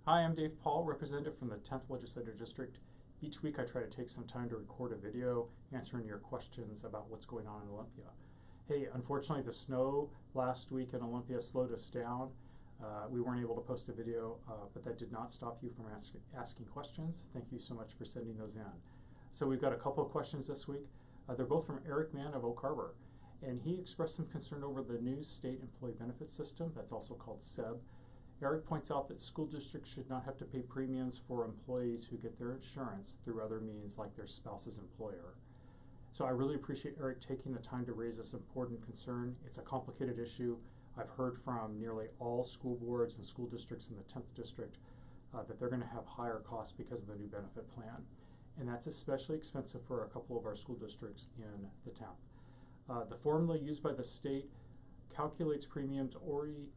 Hi, I'm Dave Paul, representative from the 10th Legislative District. Each week I try to take some time to record a video answering your questions about what's going on in Olympia. Hey, unfortunately the snow last week in Olympia slowed us down. We weren't able to post a video, but that did not stop you from asking questions. Thank you so much for sending those in. So we've got a couple of questions this week. They're both from Eric Mann of Oak Harbor, and he expressed some concern over the new state employee benefit system that's also called SEBB. Eric points out that school districts should not have to pay premiums for employees who get their insurance through other means like their spouse's employer. So I really appreciate Eric taking the time to raise this important concern. It's a complicated issue. I've heard from nearly all school boards and school districts in the 10th district that they're going to have higher costs because of the new benefit plan. And that's especially expensive for a couple of our school districts in the 10th. The formula used by the state calculates premiums already.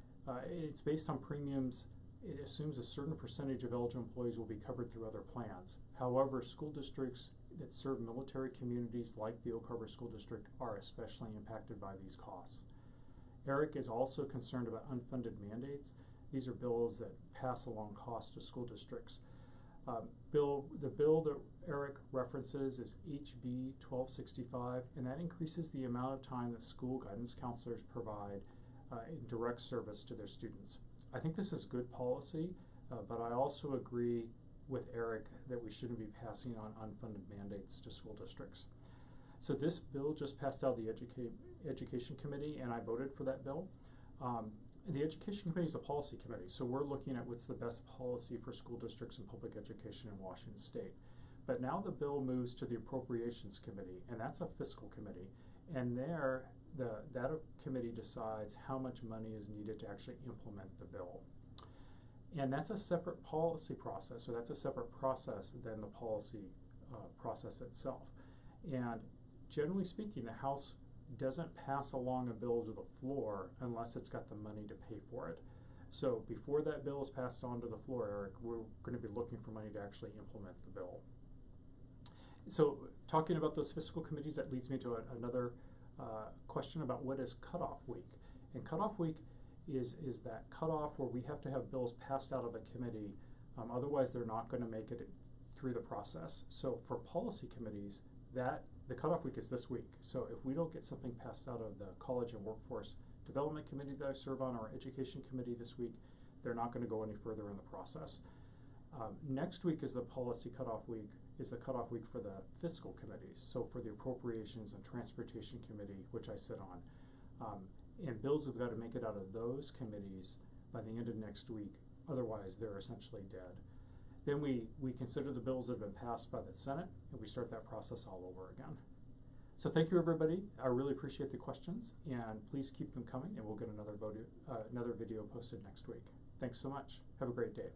It's based on premiums. It assumes a certain percentage of eligible employees will be covered through other plans. However, school districts that serve military communities like the Oak Harbor School District are especially impacted by these costs. Eric is also concerned about unfunded mandates. These are bills that pass along costs to school districts. The bill that Eric references is HB 1265, and that increases the amount of time that school guidance counselors provide in direct service to their students. I think this is good policy, but I also agree with Eric that we shouldn't be passing on unfunded mandates to school districts. So this bill just passed out of the Education Committee, and I voted for that bill. The Education Committee is a policy committee, so we're looking at what's the best policy for school districts and public education in Washington State. But now the bill moves to the Appropriations Committee, and that's a fiscal committee. And there, that committee decides how much money is needed to actually implement the bill. And that's a separate policy process, so that's a separate process than the policy process itself. And generally speaking, the House doesn't pass along a bill to the floor unless it's got the money to pay for it. So before that bill is passed on to the floor, Eric, we're going to be looking for money to actually implement the bill. So talking about those fiscal committees, that leads me to another question about what is cutoff week. And cutoff week is that cutoff where we have to have bills passed out of a committee, otherwise they're not going to make it through the process. So for policy committees, the cutoff week is this week. So if we don't get something passed out of the College and Workforce Development Committee that I serve on, or Education Committee this week, they're not going to go any further in the process. Next week is the policy cutoff week, is the cutoff week for the fiscal committees. So for the Appropriations and Transportation Committee, which I sit on. And bills have got to make it out of those committees by the end of next week, otherwise they're essentially dead. Then we consider the bills that have been passed by the Senate, and we start that process all over again. So thank you, everybody. I really appreciate the questions, and please keep them coming, and we'll get another video posted next week. Thanks so much. Have a great day.